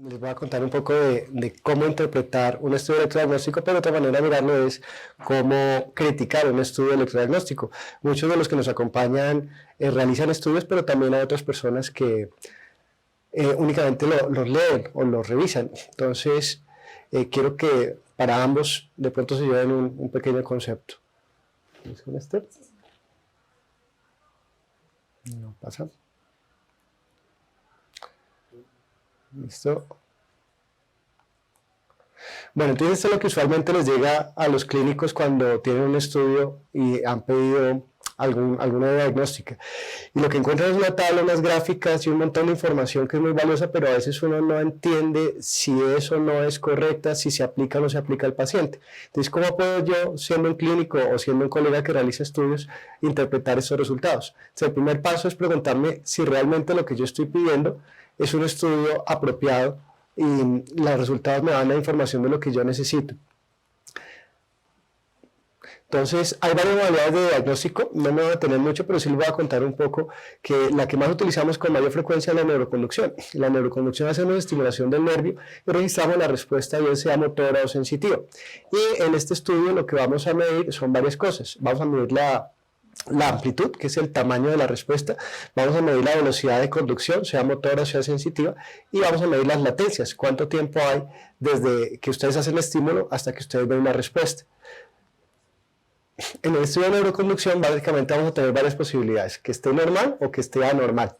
Les voy a contar un poco de cómo interpretar un estudio electrodiagnóstico, pero otra manera de mirarlo es cómo criticar un estudio electrodiagnóstico. Muchos de los que nos acompañan realizan estudios, pero también hay otras personas que únicamente los leen o los revisan. Entonces, quiero que para ambos de pronto se lleven un pequeño concepto. ¿Es con este? No pasa. Listo. Bueno, entonces esto es lo que usualmente les llega a los clínicos cuando tienen un estudio y han pedido alguna diagnóstica. Y lo que encuentran es una tabla, unas gráficas y un montón de información que es muy valiosa, pero a veces uno no entiende si eso no es correcta, si se aplica o no se aplica al paciente. Entonces, ¿cómo puedo yo, siendo un clínico o siendo un colega que realiza estudios, interpretar esos resultados? Entonces, el primer paso es preguntarme si realmente lo que yo estoy pidiendo es un estudio apropiado y los resultados me dan la información de lo que yo necesito. Entonces, hay varias modalidades de diagnóstico, no me voy a detener mucho, pero sí les voy a contar un poco que la que más utilizamos con mayor frecuencia es la neuroconducción. La neuroconducción hace una estimulación del nervio y registramos la respuesta, bien sea motora o sensitiva. Y en este estudio lo que vamos a medir son varias cosas. Vamos a medir la amplitud, que es el tamaño de la respuesta, vamos a medir la velocidad de conducción, sea motora o sea sensitiva, y vamos a medir las latencias, cuánto tiempo hay desde que ustedes hacen el estímulo hasta que ustedes ven una respuesta. En el estudio de neuroconducción básicamente vamos a tener varias posibilidades, que esté normal o que esté anormal.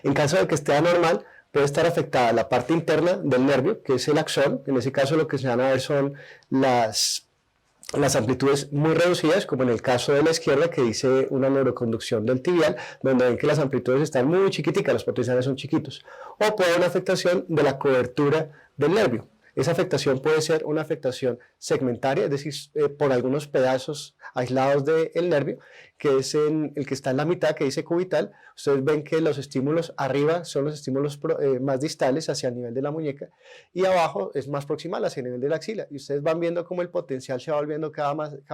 En caso de que esté anormal, puede estar afectada la parte interna del nervio, que es el axón. En ese caso lo que se van a ver son las amplitudes muy reducidas, como en el caso de la izquierda, que dice una neuroconducción del tibial, donde ven que las amplitudes están muy chiquiticas, los potenciales son chiquitos. O puede haber una afectación de la cobertura del nervio. Esa afectación puede ser una afectación segmentaria, es decir, por algunos pedazos aislados del nervio, que es el que está en la mitad, que dice cubital. Ustedes ven que los estímulos arriba son los estímulos más distales hacia el nivel de la muñeca y abajo es más proximal hacia el nivel de la axila. Y ustedes van viendo cómo el potencial se va volviendo cada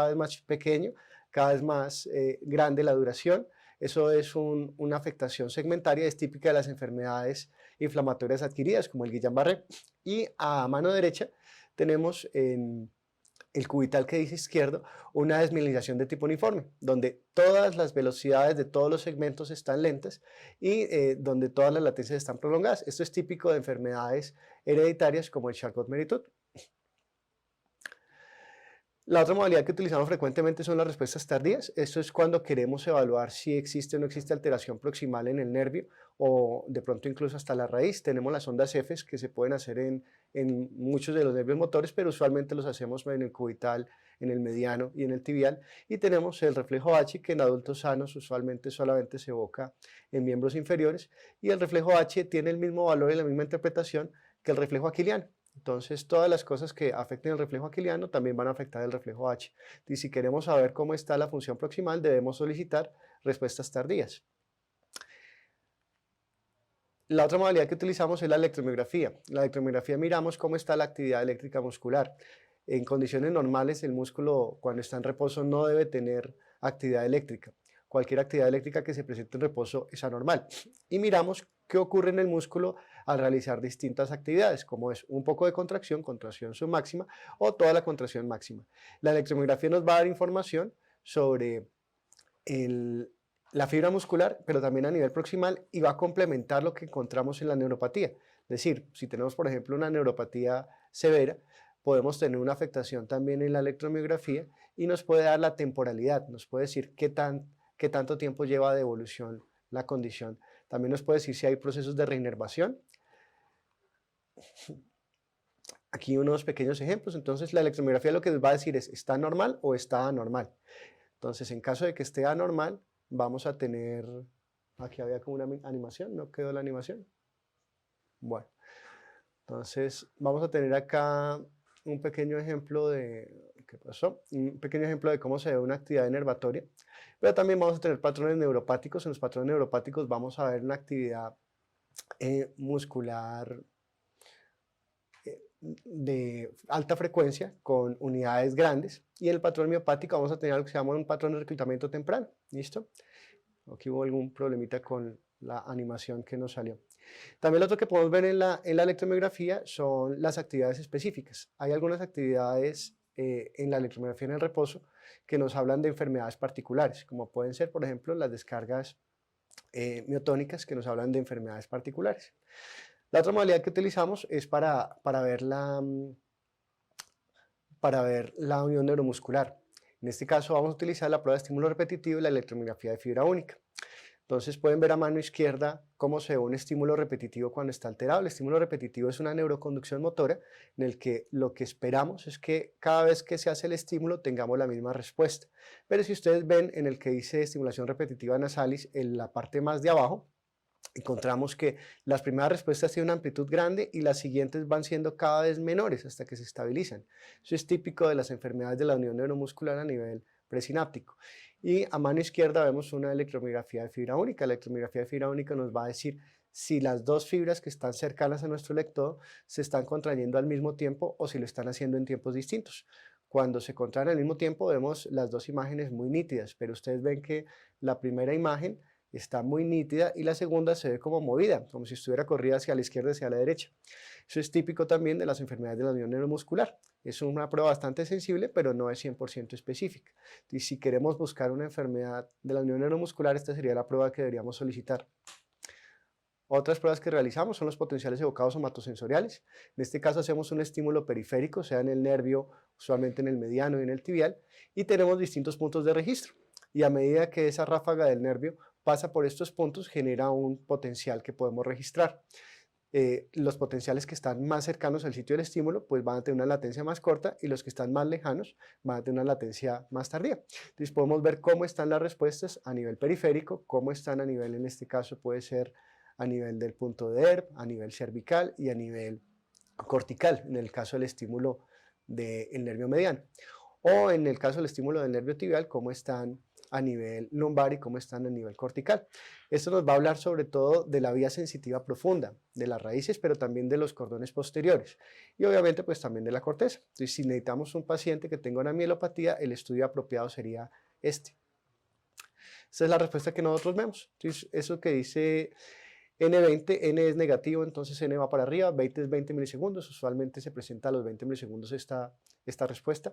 vez más pequeño, cada vez más grande la duración. Eso es una afectación segmentaria, es típica de las enfermedades inflamatorias adquiridas, como el Guillain-Barré. Y a mano derecha tenemos en el cubital que dice izquierdo una desmielinización de tipo uniforme, donde todas las velocidades de todos los segmentos están lentas y donde todas las latencias están prolongadas. Esto es típico de enfermedades hereditarias como el Charcot-Marie-Tooth. La otra modalidad que utilizamos frecuentemente son las respuestas tardías. Esto es cuando queremos evaluar si existe o no existe alteración proximal en el nervio o de pronto incluso hasta la raíz. Tenemos las ondas Fs que se pueden hacer en muchos de los nervios motores, pero usualmente los hacemos en el cubital, en el mediano y en el tibial. Y tenemos el reflejo H, que en adultos sanos usualmente solamente se evoca en miembros inferiores. Y el reflejo H tiene el mismo valor y la misma interpretación que el reflejo aquiliano. Entonces, todas las cosas que afecten el reflejo aquiliano también van a afectar el reflejo H. Y si queremos saber cómo está la función proximal, debemos solicitar respuestas tardías. La otra modalidad que utilizamos es la electromiografía. La electromiografía miramos cómo está la actividad eléctrica muscular. En condiciones normales, el músculo cuando está en reposo no debe tener actividad eléctrica. Cualquier actividad eléctrica que se presente en reposo es anormal. Y miramos qué ocurre en el músculo al realizar distintas actividades, como es un poco de contracción, contracción submáxima, o toda la contracción máxima. La electromiografía nos va a dar información sobre la fibra muscular, pero también a nivel proximal, y va a complementar lo que encontramos en la neuropatía. Es decir, si tenemos, por ejemplo, una neuropatía severa, podemos tener una afectación también en la electromiografía y nos puede dar la temporalidad, nos puede decir qué tanto tiempo lleva de evolución la condición. También nos puede decir si hay procesos de reinervación. Aquí unos pequeños ejemplos. Entonces, la electromiografía lo que nos va a decir es, ¿está normal o está anormal? Entonces, en caso de que esté anormal, vamos a tener, aquí había como una animación, ¿no quedó la animación? Bueno, entonces vamos a tener acá un pequeño ejemplo de, ¿qué pasó? Un pequeño ejemplo de cómo se ve una actividad inervatoria, pero también vamos a tener patrones neuropáticos. En los patrones neuropáticos vamos a ver una actividad muscular de alta frecuencia con unidades grandes, y en el patrón miopático vamos a tener algo que se llama un patrón de reclutamiento temprano. ¿Listo? Aquí hubo algún problemita con la animación que nos salió. También lo otro que podemos ver en la electromiografía son las actividades específicas. Hay algunas actividades en la electromiografía en el reposo que nos hablan de enfermedades particulares, como pueden ser, por ejemplo, las descargas miotónicas que nos hablan de enfermedades particulares. La otra modalidad que utilizamos es para ver la unión neuromuscular. En este caso vamos a utilizar la prueba de estímulo repetitivo y la electromiografía de fibra única. Entonces pueden ver a mano izquierda cómo se ve un estímulo repetitivo cuando está alterado. El estímulo repetitivo es una neuroconducción motora en el que lo que esperamos es que cada vez que se hace el estímulo tengamos la misma respuesta. Pero si ustedes ven en el que dice estimulación repetitiva nasalis, en la parte más de abajo, encontramos que las primeras respuestas tienen una amplitud grande y las siguientes van siendo cada vez menores hasta que se estabilizan. Eso es típico de las enfermedades de la unión neuromuscular a nivel presináptico. Y a mano izquierda vemos una electromiografía de fibra única. La electromiografía de fibra única nos va a decir si las dos fibras que están cercanas a nuestro electrodo se están contrayendo al mismo tiempo o si lo están haciendo en tiempos distintos. Cuando se contraen al mismo tiempo vemos las dos imágenes muy nítidas, pero ustedes ven que la primera imagen está muy nítida y la segunda se ve como movida, como si estuviera corrida hacia la izquierda y hacia la derecha. Eso es típico también de las enfermedades de la unión neuromuscular. Es una prueba bastante sensible, pero no es 100% específica. Y si queremos buscar una enfermedad de la unión neuromuscular, esta sería la prueba que deberíamos solicitar. Otras pruebas que realizamos son los potenciales evocados somatosensoriales. En este caso hacemos un estímulo periférico, sea en el nervio, usualmente en el mediano y en el tibial, y tenemos distintos puntos de registro. Y a medida que esa ráfaga del nervio pasa por estos puntos, genera un potencial que podemos registrar. Los potenciales que están más cercanos al sitio del estímulo pues van a tener una latencia más corta y los que están más lejanos van a tener una latencia más tardía. Entonces podemos ver cómo están las respuestas a nivel periférico, cómo están a nivel, en este caso puede ser a nivel del punto de ERP, a nivel cervical y a nivel cortical, en el caso del estímulo del nervio mediano. O en el caso del estímulo del nervio tibial, cómo están a nivel lumbar y cómo están a nivel cortical. Esto nos va a hablar sobre todo de la vía sensitiva profunda, de las raíces, pero también de los cordones posteriores y obviamente pues también de la corteza. Entonces, si necesitamos un paciente que tenga una mielopatía, el estudio apropiado sería este. Esta es la respuesta que nosotros vemos. Entonces, eso que dice N20, N es negativo, entonces N va para arriba, 20 es 20 milisegundos, usualmente se presenta a los 20 milisegundos esta respuesta.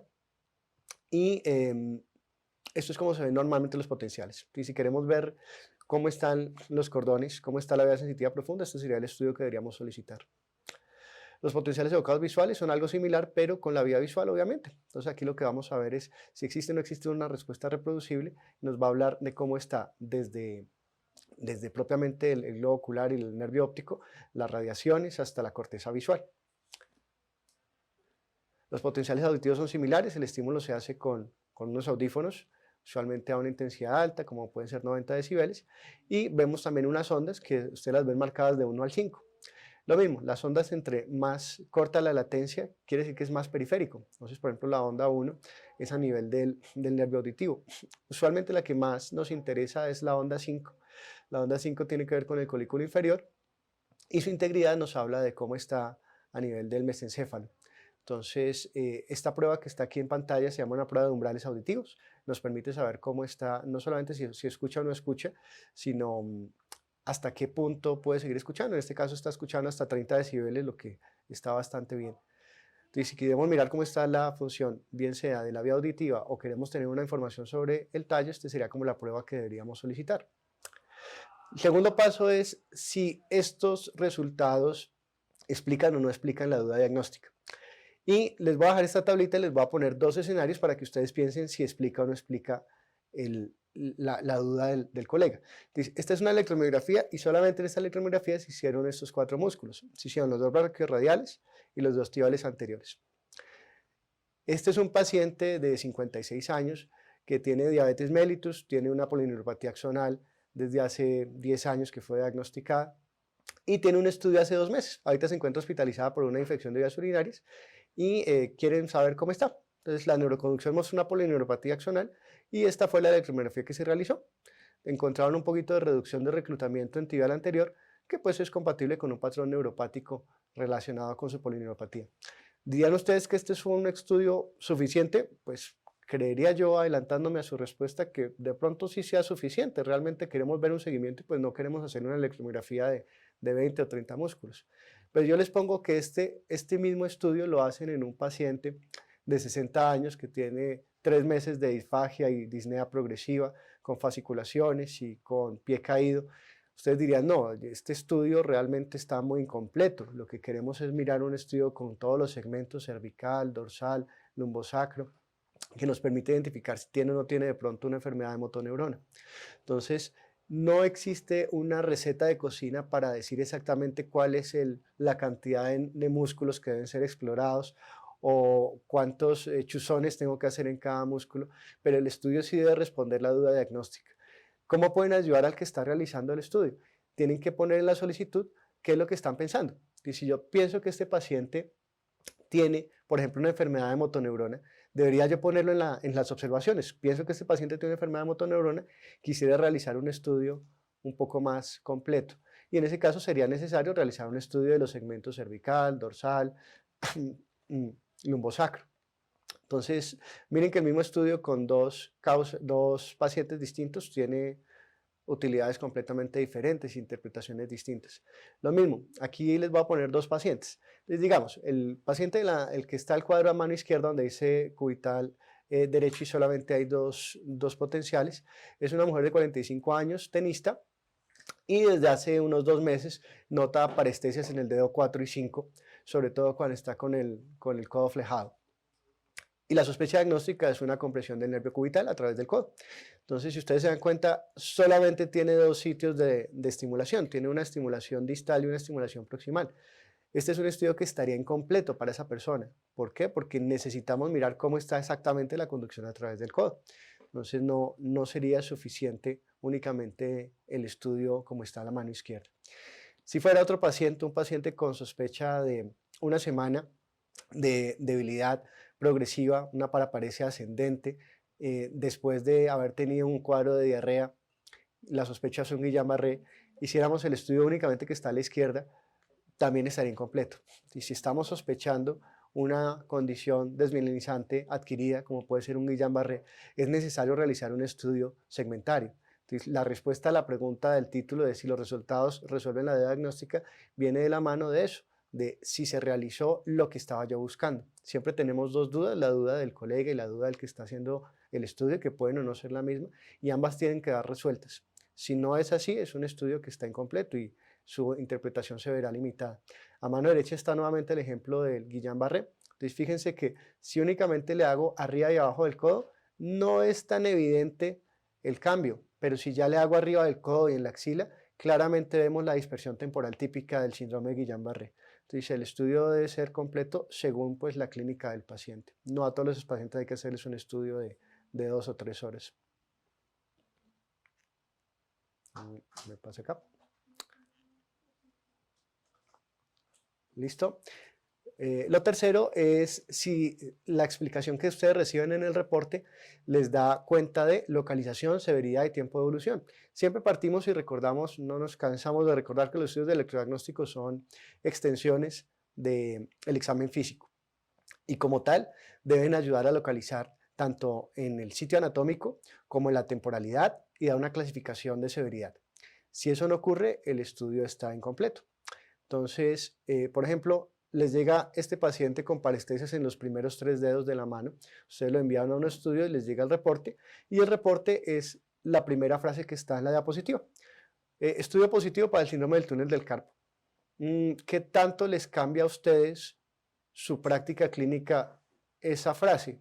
Y esto es como se ven normalmente los potenciales. Y si queremos ver cómo están los cordones, cómo está la vía sensitiva profunda, este sería el estudio que deberíamos solicitar. Los potenciales evocados visuales son algo similar, pero con la vía visual, obviamente. Entonces aquí lo que vamos a ver es si existe o no existe una respuesta reproducible. Nos va a hablar de cómo está desde propiamente el globo ocular y el nervio óptico, las radiaciones hasta la corteza visual. Los potenciales auditivos son similares, el estímulo se hace con unos audífonos, usualmente a una intensidad alta, como pueden ser 90 decibeles, y vemos también unas ondas que ustedes las ven marcadas de 1 al 5. Lo mismo, las ondas entre más corta la latencia, quiere decir que es más periférico. Entonces, por ejemplo, la onda 1 es a nivel del nervio auditivo. Usualmente la que más nos interesa es la onda 5. La onda 5 tiene que ver con el colículo inferior y su integridad nos habla de cómo está a nivel del mesencéfalo. Entonces, esta prueba que está aquí en pantalla se llama una prueba de umbrales auditivos. Nos permite saber cómo está, no solamente si escucha o no escucha, sino hasta qué punto puede seguir escuchando. En este caso está escuchando hasta 30 decibeles, lo que está bastante bien. Entonces, si queremos mirar cómo está la función, bien sea de la vía auditiva o queremos tener una información sobre el tallo, este sería como la prueba que deberíamos solicitar. El segundo paso es si estos resultados explican o no explican la duda diagnóstica. Y les voy a dejar esta tablita y les voy a poner dos escenarios para que ustedes piensen si explica o no explica la duda del colega. Entonces, esta es una electromiografía y solamente en esta electromiografía se hicieron estos 4 músculos. Se hicieron los 2 braquiorradiales y los 2 tibiales anteriores. Este es un paciente de 56 años que tiene diabetes mellitus, tiene una polineuropatía axonal desde hace 10 años que fue diagnosticada y tiene un estudio hace 2 meses. Ahorita se encuentra hospitalizada por una infección de vías urinarias y quieren saber cómo está. Entonces la neuroconducción muestra una polineuropatía axonal y esta fue la electromiografía que se realizó. Encontraron un poquito de reducción de reclutamiento en tibial anterior que pues es compatible con un patrón neuropático relacionado con su polineuropatía. ¿Dirían ustedes que este es un estudio suficiente? Pues creería yo, adelantándome a su respuesta, que de pronto sí sea suficiente. Realmente queremos ver un seguimiento y pues no queremos hacer una electromiografía de 20 o 30 músculos. Pero yo les pongo que este mismo estudio lo hacen en un paciente de 60 años que tiene 3 meses de disfagia y disnea progresiva, con fasciculaciones y con pie caído. Ustedes dirían, no, este estudio realmente está muy incompleto. Lo que queremos es mirar un estudio con todos los segmentos cervical, dorsal, lumbosacro, que nos permite identificar si tiene o no tiene de pronto una enfermedad de motoneurona. Entonces, no existe una receta de cocina para decir exactamente cuál es la cantidad de músculos que deben ser explorados o cuántos chuzones tengo que hacer en cada músculo, pero el estudio sí debe responder la duda diagnóstica. ¿Cómo pueden ayudar al que está realizando el estudio? Tienen que poner en la solicitud qué es lo que están pensando. Y si yo pienso que este paciente tiene, por ejemplo, una enfermedad de motoneurona, debería yo ponerlo en las observaciones. Pienso que este paciente tiene una enfermedad de motoneurona, quisiera realizar un estudio un poco más completo. Y en ese caso sería necesario realizar un estudio de los segmentos cervical, dorsal, lumbosacro. Entonces, miren que el mismo estudio con dos pacientes distintos tiene utilidades completamente diferentes, interpretaciones distintas. Lo mismo, aquí les voy a poner dos pacientes. Les digamos, el paciente, el que está al cuadro a mano izquierda, donde dice cubital derecho y solamente hay dos potenciales, es una mujer de 45 años, tenista, y desde hace unos 2 meses nota parestesias en el dedo 4 y 5, sobre todo cuando está con el codo flejado. Y la sospecha diagnóstica es una compresión del nervio cubital a través del codo. Entonces, si ustedes se dan cuenta, solamente tiene 2 sitios de estimulación. Tiene una estimulación distal y una estimulación proximal. Este es un estudio que estaría incompleto para esa persona. ¿Por qué? Porque necesitamos mirar cómo está exactamente la conducción a través del codo. Entonces, no sería suficiente únicamente el estudio como está a la mano izquierda. Si fuera otro paciente, un paciente con sospecha de una semana de debilidad progresiva, una paraparesia ascendente, después de haber tenido un cuadro de diarrea, la sospecha es un Guillain-Barré, hiciéramos el estudio únicamente que está a la izquierda, también estaría incompleto. Y si estamos sospechando una condición desmielinizante adquirida, como puede ser un Guillain-Barré, es necesario realizar un estudio segmentario. Entonces, la respuesta a la pregunta del título de si los resultados resuelven la diagnóstica viene de la mano de eso, de si se realizó lo que estaba yo buscando. Siempre tenemos dos dudas, la duda del colega y la duda del que está haciendo el estudio, que pueden o no ser la misma, y ambas tienen que dar resueltas. Si no es así, es un estudio que está incompleto y su interpretación se verá limitada. A mano derecha está nuevamente el ejemplo del Guillain-Barré. Entonces fíjense que si únicamente le hago arriba y abajo del codo, no es tan evidente el cambio, pero si ya le hago arriba del codo y en la axila, claramente vemos la dispersión temporal típica del síndrome de Guillain-Barré. Entonces el estudio debe ser completo según pues, la clínica del paciente. No a todos los pacientes hay que hacerles un estudio de 2 o 3 horas. Me pasa acá. ¿Listo? Lo tercero es si la explicación que ustedes reciben en el reporte les da cuenta de localización, severidad y tiempo de evolución. Siempre partimos y recordamos, no nos cansamos de recordar que los estudios de electrodiagnóstico son extensiones del examen físico y como tal deben ayudar a localizar tanto en el sitio anatómico como en la temporalidad y dar una clasificación de severidad. Si eso no ocurre, el estudio está incompleto. Entonces, por ejemplo, les llega este paciente con parestesias en los primeros 3 dedos de la mano, ustedes lo envían a un estudio y les llega el reporte, y el reporte es la primera frase que está en la diapositiva. Estudio positivo para el síndrome del túnel del carpo. ¿Qué tanto les cambia a ustedes su práctica clínica esa frase?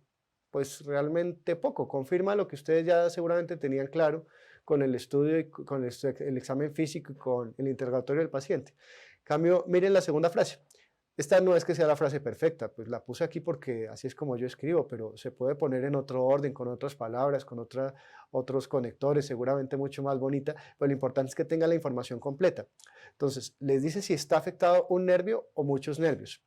Pues realmente poco, confirma lo que ustedes ya seguramente tenían claro con el estudio, y con el examen físico y con el interrogatorio del paciente. En cambio, miren la segunda frase. Esta no es que sea la frase perfecta, pues la puse aquí porque así es como yo escribo, pero se puede poner en otro orden, con otras palabras, con otros conectores, seguramente mucho más bonita, pero lo importante es que tenga la información completa. Entonces, les dice si está afectado un nervio o muchos nervios.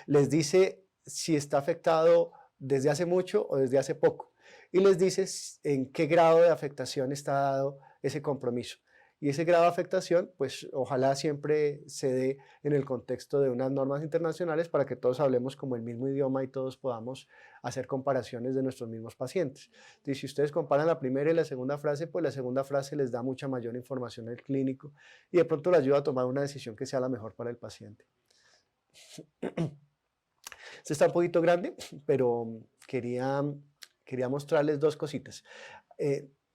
Les dice si está afectado desde hace mucho o desde hace poco. Y les dice en qué grado de afectación está dado ese compromiso. Y ese grado de afectación, pues ojalá siempre se dé en el contexto de unas normas internacionales para que todos hablemos como el mismo idioma y todos podamos hacer comparaciones de nuestros mismos pacientes. Entonces, si ustedes comparan la primera y la segunda frase, pues la segunda frase les da mucha mayor información al clínico y de pronto le ayuda a tomar una decisión que sea la mejor para el paciente. Este está un poquito grande, pero quería mostrarles dos cositas.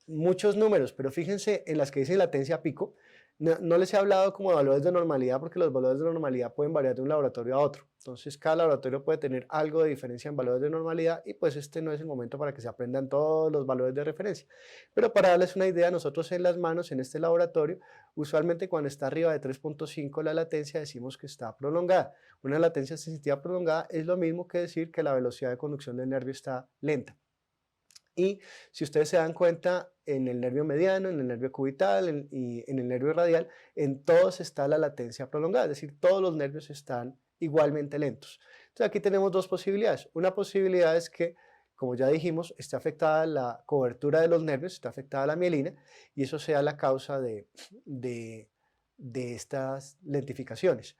Muchos números, pero fíjense en las que dice latencia pico. No les he hablado como de valores de normalidad porque los valores de normalidad pueden variar de un laboratorio a otro. Entonces cada laboratorio puede tener algo de diferencia en valores de normalidad y pues este no es el momento para que se aprendan todos los valores de referencia. Pero para darles una idea, nosotros en las manos, en este laboratorio, usualmente cuando está arriba de 3.5 la latencia decimos que está prolongada. Una latencia sensitiva prolongada es lo mismo que decir que la velocidad de conducción del nervio está lenta. Y si ustedes se dan cuenta, en el nervio mediano, en el nervio cubital y en el nervio radial, en todos está la latencia prolongada, es decir, todos los nervios están igualmente lentos. Entonces aquí tenemos dos posibilidades. Una posibilidad es que, como ya dijimos, esté afectada la cobertura de los nervios, está afectada la mielina, y eso sea la causa de estas lentificaciones.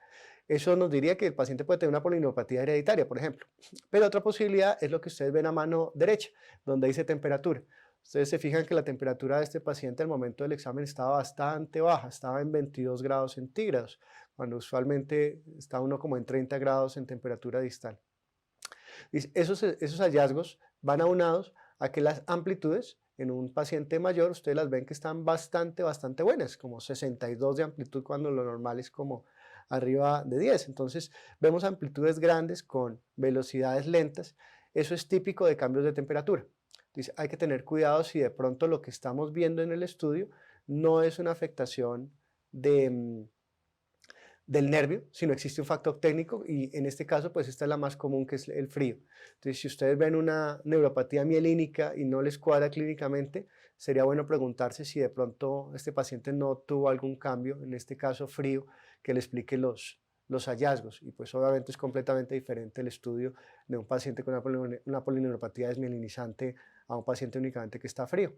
Eso nos diría que el paciente puede tener una polineuropatía hereditaria, por ejemplo. Pero otra posibilidad es lo que ustedes ven a mano derecha, donde dice temperatura. Ustedes se fijan que la temperatura de este paciente al momento del examen estaba bastante baja, estaba en 22 grados centígrados, cuando usualmente está uno como en 30 grados en temperatura distal. Esos hallazgos van aunados a que las amplitudes en un paciente mayor, ustedes las ven que están bastante buenas, como 62 de amplitud cuando lo normal es como arriba de 10. Entonces vemos amplitudes grandes con velocidades lentas. Eso es típico de cambios de temperatura. Entonces hay que tener cuidado si de pronto lo que estamos viendo en el estudio no es una afectación del nervio, sino existe un factor técnico y en este caso pues esta es la más común, que es el frío. Entonces si ustedes ven una neuropatía mielínica y no les cuadra clínicamente, sería bueno preguntarse si de pronto este paciente no tuvo algún cambio, en este caso frío, que le explique los hallazgos, y pues obviamente es completamente diferente el estudio de un paciente con una polineuropatía desmielinizante a un paciente únicamente que está frío.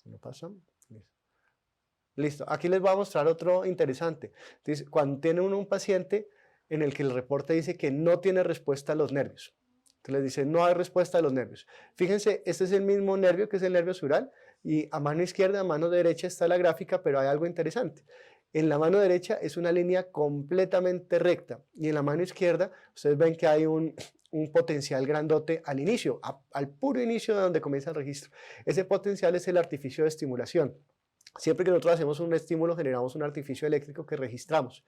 ¿No pasa? Listo, aquí les voy a mostrar otro interesante. Entonces, cuando tiene uno un paciente en el que el reporte dice que no tiene respuesta a los nervios, entonces les dice no hay respuesta a los nervios. Fíjense, este es el mismo nervio que es el nervio sural y a mano izquierda, a mano derecha está la gráfica, pero hay algo interesante. En la mano derecha es una línea completamente recta y en la mano izquierda ustedes ven que hay un potencial grandote al inicio, al puro inicio de donde comienza el registro. Ese potencial es el artificio de estimulación. Siempre que nosotros hacemos un estímulo generamos un artificio eléctrico que registramos.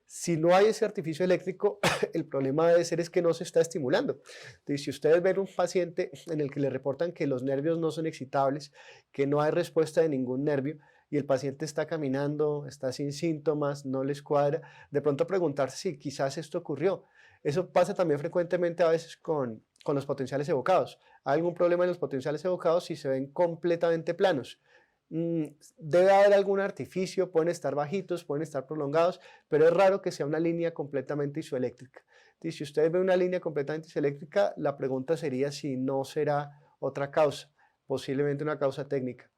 Si no hay ese artificio eléctrico, el problema debe ser es que no se está estimulando. Entonces, si ustedes ven un paciente en el que le reportan que los nervios no son excitables, que no hay respuesta de ningún nervio y el paciente está caminando, está sin síntomas, no les cuadra, de pronto preguntarse si quizás esto ocurrió. Eso pasa también frecuentemente a veces con los potenciales evocados. Hay algún problema en los potenciales evocados si se ven completamente planos. Debe haber algún artificio, pueden estar bajitos, pueden estar prolongados, pero es raro que sea una línea completamente isoeléctrica. Y si ustedes ven una línea completamente isoeléctrica, la pregunta sería si no será otra causa, posiblemente una causa técnica.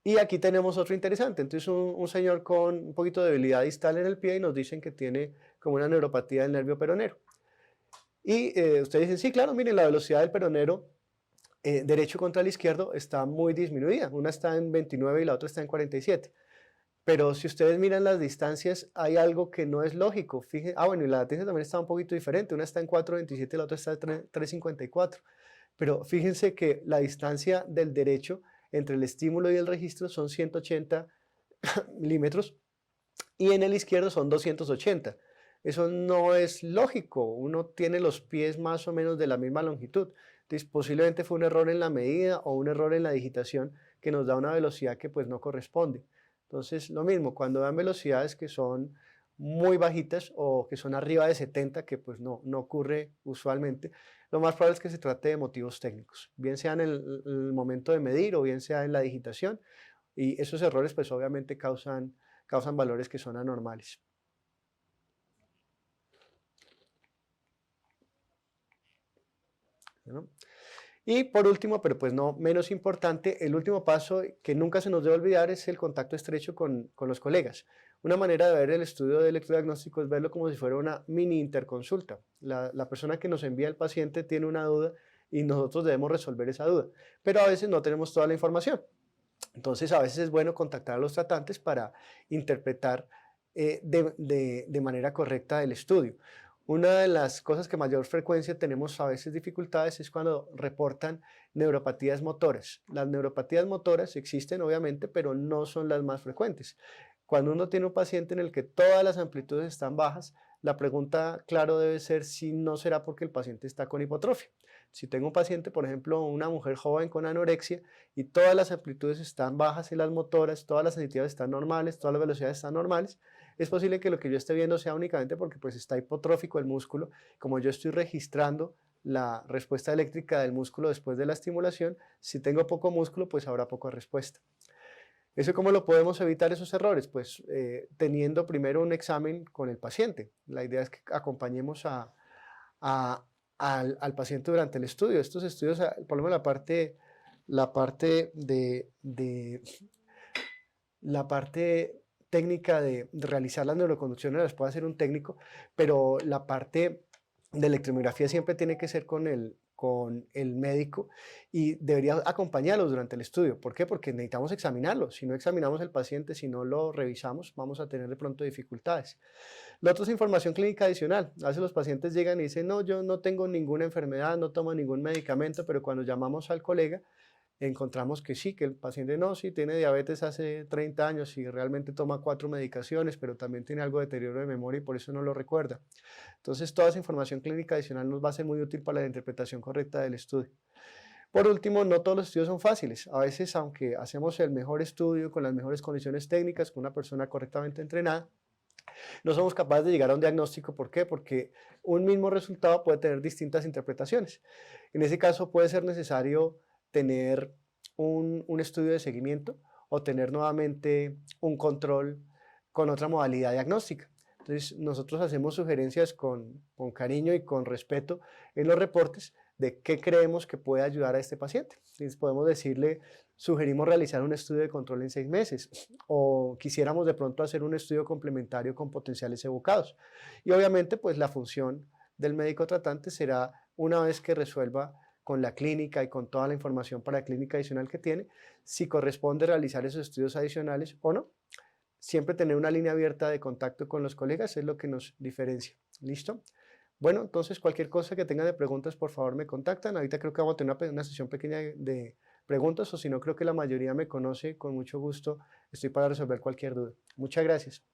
Y aquí tenemos otro interesante. Entonces un señor con un poquito de debilidad distal en el pie y nos dicen que tiene como una neuropatía del nervio peronero. Y ustedes dicen, sí, claro, miren, la velocidad del peronero derecho contra el izquierdo está muy disminuida. Una está en 29 y la otra está en 47. Pero si ustedes miran las distancias, hay algo que no es lógico. Fíjense, bueno, y la latencia también está un poquito diferente. Una está en 4.27 y la otra está en 3.54. Pero fíjense que la distancia del derecho entre el estímulo y el registro son 180 milímetros y en el izquierdo son 280. Eso no es lógico, uno tiene los pies más o menos de la misma longitud. Entonces posiblemente fue un error en la medida o un error en la digitación que nos da una velocidad que pues no corresponde. Entonces lo mismo, cuando dan velocidades que son muy bajitas o que son arriba de 70, que pues no ocurre usualmente, lo más probable es que se trate de motivos técnicos, bien sea en el momento de medir o bien sea en la digitación, y esos errores pues obviamente causan valores que son anormales. ¿No? Y por último, pero pues no menos importante, el último paso que nunca se nos debe olvidar es el contacto estrecho con los colegas. Una manera de ver el estudio de electrodiagnóstico es verlo como si fuera una mini interconsulta. La persona que nos envía el paciente tiene una duda y nosotros debemos resolver esa duda, pero a veces no tenemos toda la información. Entonces a veces es bueno contactar a los tratantes para interpretar de manera correcta el estudio. Una de las cosas que mayor frecuencia tenemos a veces dificultades es cuando reportan neuropatías motoras. Las neuropatías motoras existen obviamente, pero no son las más frecuentes. Cuando uno tiene un paciente en el que todas las amplitudes están bajas, la pregunta, claro, debe ser si no será porque el paciente está con hipotrofia. Si tengo un paciente, por ejemplo, una mujer joven con anorexia y todas las amplitudes están bajas en las motoras, todas las sensitividades están normales, todas las velocidades están normales, es posible que lo que yo esté viendo sea únicamente porque pues está hipotrófico el músculo. Como yo estoy registrando la respuesta eléctrica del músculo después de la estimulación, si tengo poco músculo, pues habrá poca respuesta. ¿Eso cómo lo podemos evitar esos errores? Pues teniendo primero un examen con el paciente. La idea es que acompañemos al paciente durante el estudio. Estos estudios, por lo menos la parte técnica de realizar las neuroconducciones las puede hacer un técnico, pero la parte de electromiografía siempre tiene que ser con el médico y debería acompañarlos durante el estudio. ¿Por qué? Porque necesitamos examinarlo. Si no examinamos el paciente, si no lo revisamos, vamos a tener de pronto dificultades. La otra es información clínica adicional. A veces los pacientes llegan y dicen, no, yo no tengo ninguna enfermedad, no tomo ningún medicamento, pero cuando llamamos al colega, encontramos que sí, que el paciente no, sí tiene diabetes hace 30 años y realmente toma 4 medicaciones, pero también tiene algo de deterioro de memoria y por eso no lo recuerda. Entonces, toda esa información clínica adicional nos va a ser muy útil para la interpretación correcta del estudio. Por último, no todos los estudios son fáciles. A veces, aunque hacemos el mejor estudio con las mejores condiciones técnicas, con una persona correctamente entrenada, no somos capaces de llegar a un diagnóstico. ¿Por qué? Porque un mismo resultado puede tener distintas interpretaciones. En ese caso puede ser necesario tener un estudio de seguimiento o tener nuevamente un control con otra modalidad diagnóstica. Entonces nosotros hacemos sugerencias con cariño y con respeto en los reportes de qué creemos que puede ayudar a este paciente. Entonces podemos decirle, sugerimos realizar un estudio de control en 6 meses o quisiéramos de pronto hacer un estudio complementario con potenciales evocados. Y obviamente pues la función del médico tratante será, una vez que resuelva con la clínica y con toda la información para clínica adicional que tiene, si corresponde realizar esos estudios adicionales o no. Siempre tener una línea abierta de contacto con los colegas es lo que nos diferencia. ¿Listo? Bueno, entonces cualquier cosa que tengan de preguntas, por favor me contactan. Ahorita creo que vamos a tener una sesión pequeña de preguntas, o si no, creo que la mayoría me conoce. Con mucho gusto estoy para resolver cualquier duda. Muchas gracias.